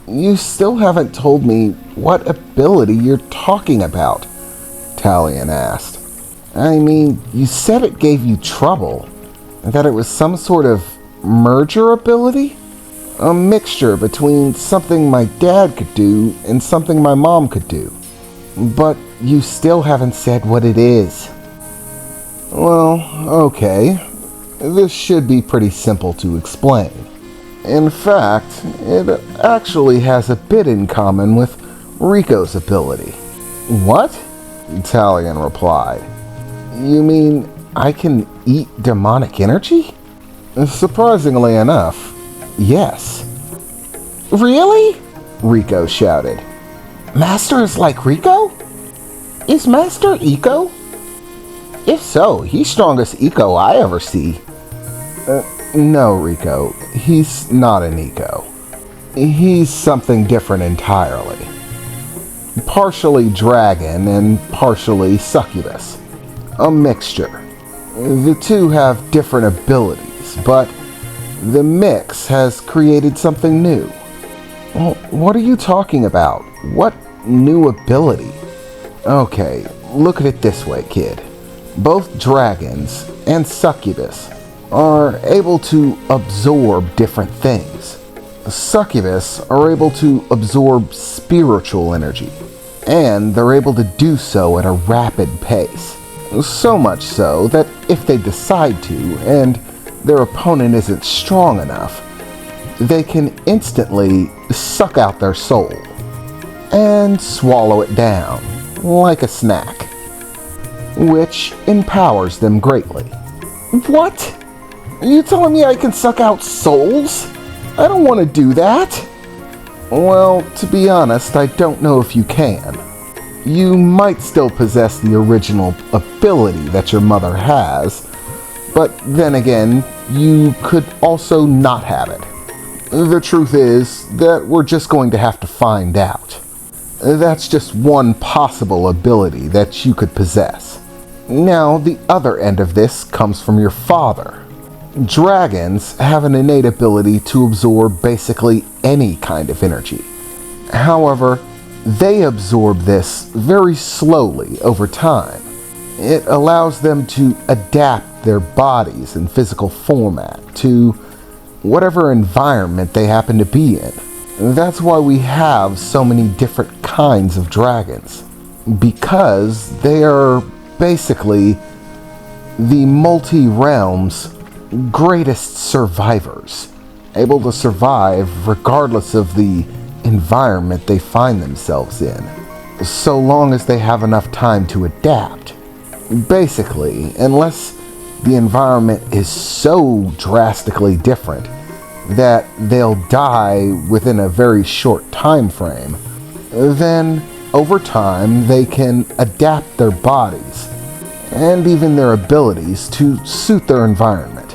You still haven't told me what ability you're talking about, Talion asked. I mean, you said it gave you trouble, that it was some sort of merger ability? A mixture between something my dad could do and something my mom could do. But you still haven't said what it is. Well, okay. This should be pretty simple to explain. In fact, it actually has a bit in common with Rico's ability. What? Talion replied. You mean I can eat demonic energy? Surprisingly enough, yes. Really? Rico shouted. Master is like Rico? Is Master Eco? If so, he's strongest Eco I ever see. No, Rico. He's not an Eco. He's something different entirely. Partially dragon and partially succubus. A mixture. The two have different abilities, but the mix has created something new. What are you talking about? What new ability? Okay, look at it this way, kid. Both dragons and succubus are able to absorb different things. Succubus are able to absorb spiritual energy, and they're able to do so at a rapid pace. So much so that if they decide to, and their opponent isn't strong enough, they can instantly suck out their soul and swallow it down like a snack, which empowers them greatly. What? Are you telling me I can suck out souls? I don't want to do that. Well, to be honest, I don't know if you can. You might still possess the original ability that your mother has, but then again, you could also not have it. The truth is that we're just going to have to find out. That's just one possible ability that you could possess. Now, the other end of this comes from your father. Dragons have an innate ability to absorb basically any kind of energy. However, they absorb this very slowly over time. It allows them to adapt their bodies and physical format to whatever environment they happen to be in. That's why we have so many different kinds of dragons, because they are basically the multi-realms' greatest survivors, able to survive regardless of the environment they find themselves in, so long as they have enough time to adapt. Basically, unless the environment is so drastically different that they'll die within a very short time frame, then over time they can adapt their bodies and even their abilities to suit their environment.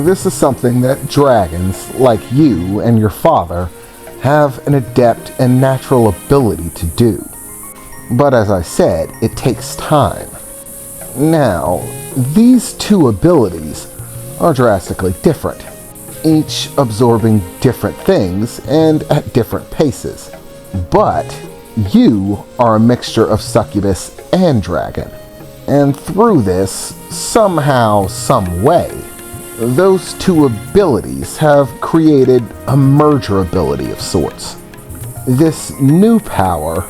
This is something that dragons, like you and your father, have an adept and natural ability to do. But as I said, it takes time. Now, these two abilities are drastically different, each absorbing different things and at different paces. But you are a mixture of succubus and dragon. And through this, somehow, some way, those two abilities have created a merger ability of sorts. This new power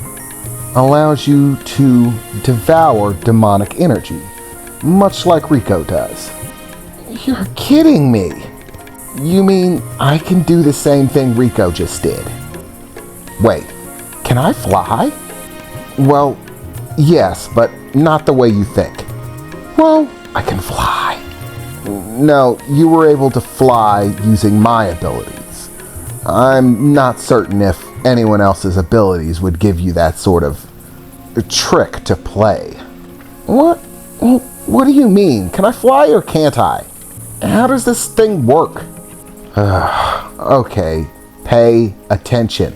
allows you to devour demonic energy, much like Rico does. You're kidding me! You mean I can do the same thing Rico just did? Wait, can I fly? Well, yes, but not the way you think. Well, I can fly. No, you were able to fly using my abilities. I'm not certain if anyone else's abilities would give you that sort of trick to play. What? What do you mean? Can I fly or can't I? How does this thing work? Okay, pay attention.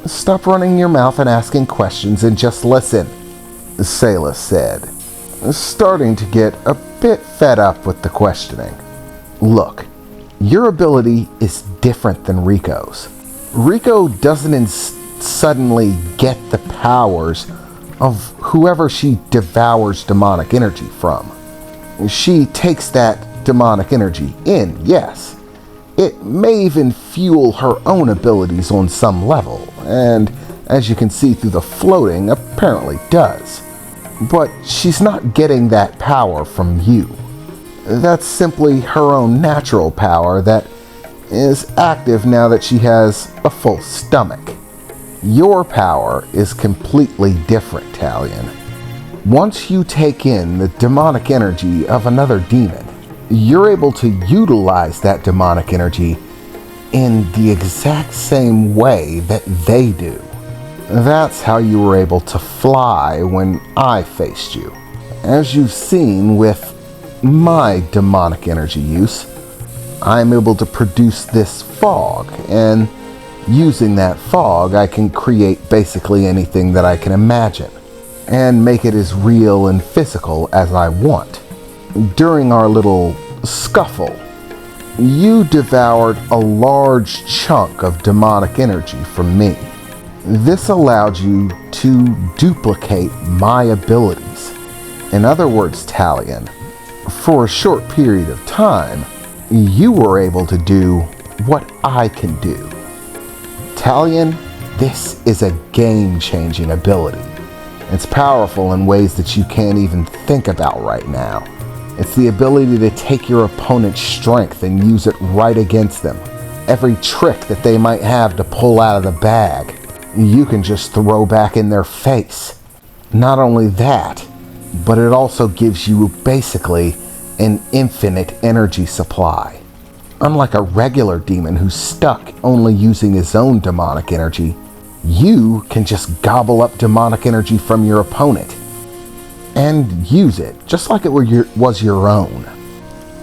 Stop running your mouth and asking questions and just listen, Salus said, starting to get a bit fed up with the questioning. Look, your ability is different than Rico's. Rico doesn't suddenly get the powers of whoever she devours demonic energy from. She takes that demonic energy in, yes. It may even fuel her own abilities on some level, and as you can see through the floating, apparently does. But she's not getting that power from you. That's simply her own natural power that is active now that she has a full stomach. Your power is completely different, Talion. Once you take in the demonic energy of another demon, you're able to utilize that demonic energy in the exact same way that they do. That's how you were able to fly when I faced you. As you've seen with my demonic energy use, I'm able to produce this fog, and using that fog, I can create basically anything that I can imagine, and make it as real and physical as I want. During our little scuffle, you devoured a large chunk of demonic energy from me. This allowed you to duplicate my abilities. In other words, Talion, for a short period of time, you were able to do what I can do. Talion, this is a game-changing ability. It's powerful in ways that you can't even think about right now. It's the ability to take your opponent's strength and use it right against them. Every trick that they might have to pull out of the bag, you can just throw back in their face. Not only that, but it also gives you basically an infinite energy supply. Unlike a regular demon who's stuck only using his own demonic energy, you can just gobble up demonic energy from your opponent and use it just like it was your own.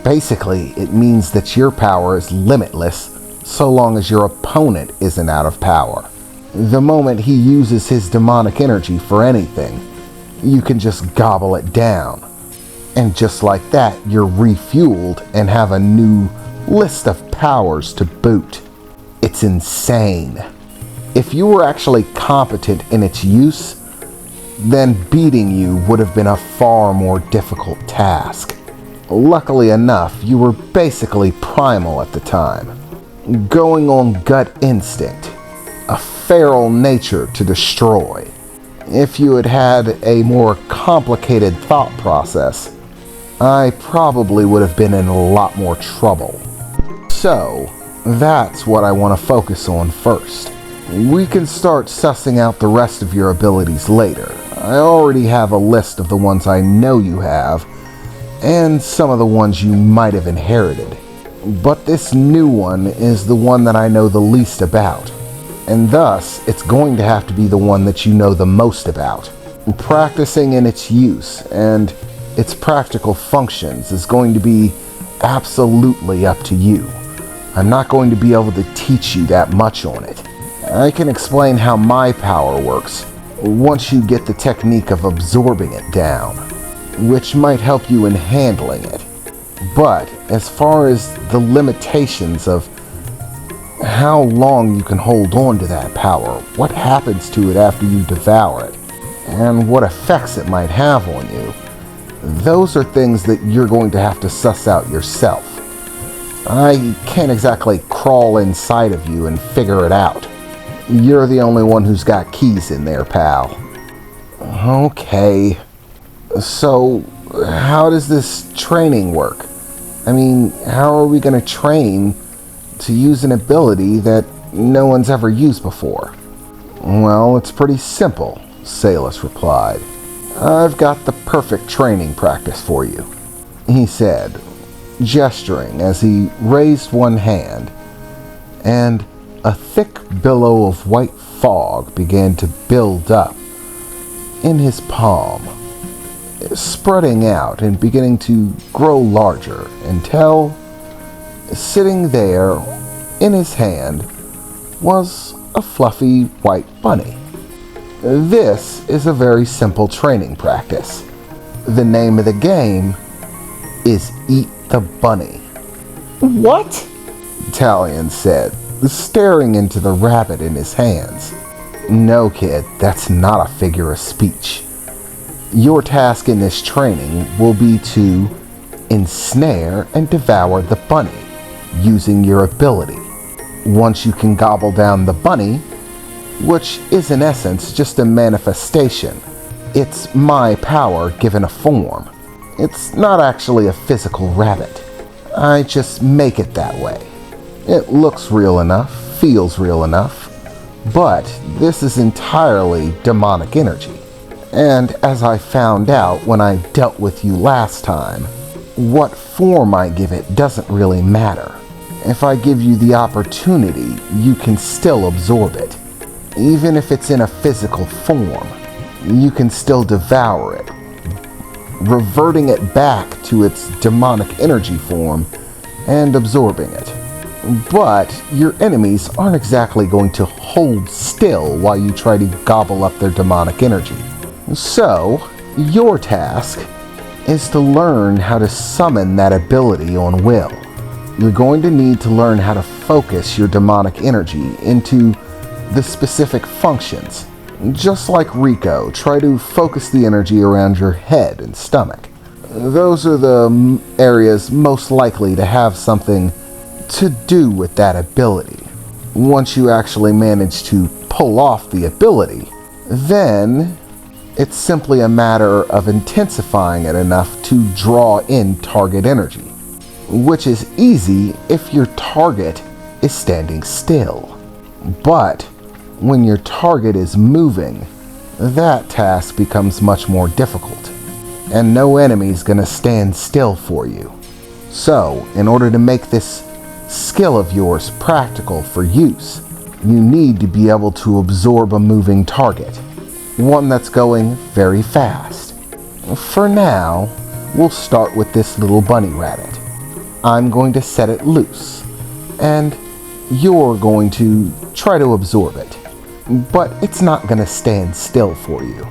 Basically, it means that your power is limitless so long as your opponent isn't out of power. The moment he uses his demonic energy for anything, you can just gobble it down. And just like that, you're refueled and have a new list of powers to boot. It's insane. If you were actually competent in its use, then beating you would have been a far more difficult task. Luckily enough, you were basically primal at the time, going on gut instinct, a feral nature to destroy. If you had had a more complicated thought process, I probably would have been in a lot more trouble. So, that's what I want to focus on first. We can start sussing out the rest of your abilities later. I already have a list of the ones I know you have, and some of the ones you might have inherited. But this new one is the one that I know the least about, and thus it's going to have to be the one that you know the most about. Practicing in its use and its practical functions is going to be absolutely up to you. I'm not going to be able to teach you that much on it. I can explain how my power works once you get the technique of absorbing it down, which might help you in handling it. But as far as the limitations of how long you can hold on to that power, what happens to it after you devour it, and what effects it might have on you, those are things that you're going to have to suss out yourself. I can't exactly crawl inside of you and figure it out. You're the only one who's got keys in there, pal. Okay. So, how does this training work? I mean, how are we going to train to use an ability that no one's ever used before? Well, it's pretty simple, Salus replied. I've got the perfect training practice for you, he said, gesturing as he raised one hand, and a thick billow of white fog began to build up in his palm, spreading out and beginning to grow larger until, sitting there in his hand, was a fluffy white bunny. This is a very simple training practice. The name of the game is Eat the Bunny. What? Talion said, staring into the rabbit in his hands. No, kid, that's not a figure of speech. Your task in this training will be to ensnare and devour the bunny using your ability. Once you can gobble down the bunny, which is in essence just a manifestation, it's my power given a form. It's not actually a physical rabbit. I just make it that way. It looks real enough, feels real enough, but this is entirely demonic energy. And as I found out when I dealt with you last time, what form I give it doesn't really matter. If I give you the opportunity, you can still absorb it. Even if it's in a physical form, you can still devour it, reverting it back to its demonic energy form and absorbing it. But your enemies aren't exactly going to hold still while you try to gobble up their demonic energy. So, your task is to learn how to summon that ability on will. You're going to need to learn how to focus your demonic energy into the specific functions. Just like Rico, try to focus the energy around your head and stomach. Those are the areas most likely to have something to do with that ability. Once you actually manage to pull off the ability, then it's simply a matter of intensifying it enough to draw in target energy, which is easy if your target is standing still. But when your target is moving, that task becomes much more difficult, and no enemy's gonna stand still for you. So, in order to make this skill of yours practical for use, you need to be able to absorb a moving target, one that's going very fast. For now, we'll start with this little bunny rabbit. I'm going to set it loose, and you're going to try to absorb it. But it's not going to stand still for you.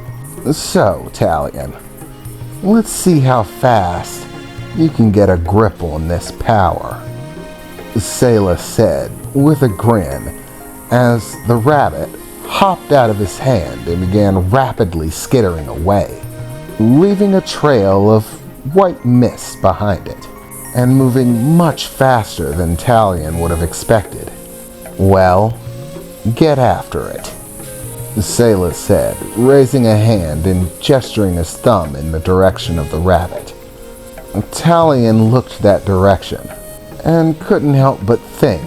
So, Talion, let's see how fast you can get a grip on this power, Sayla said with a grin as the rabbit hopped out of his hand and began rapidly skittering away, leaving a trail of white mist behind it, and moving much faster than Talion would have expected. Well, get after it, Sayla said, raising a hand and gesturing his thumb in the direction of the rabbit. Talion looked that direction and couldn't help but think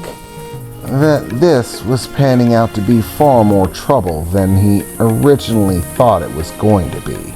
that this was panning out to be far more trouble than he originally thought it was going to be.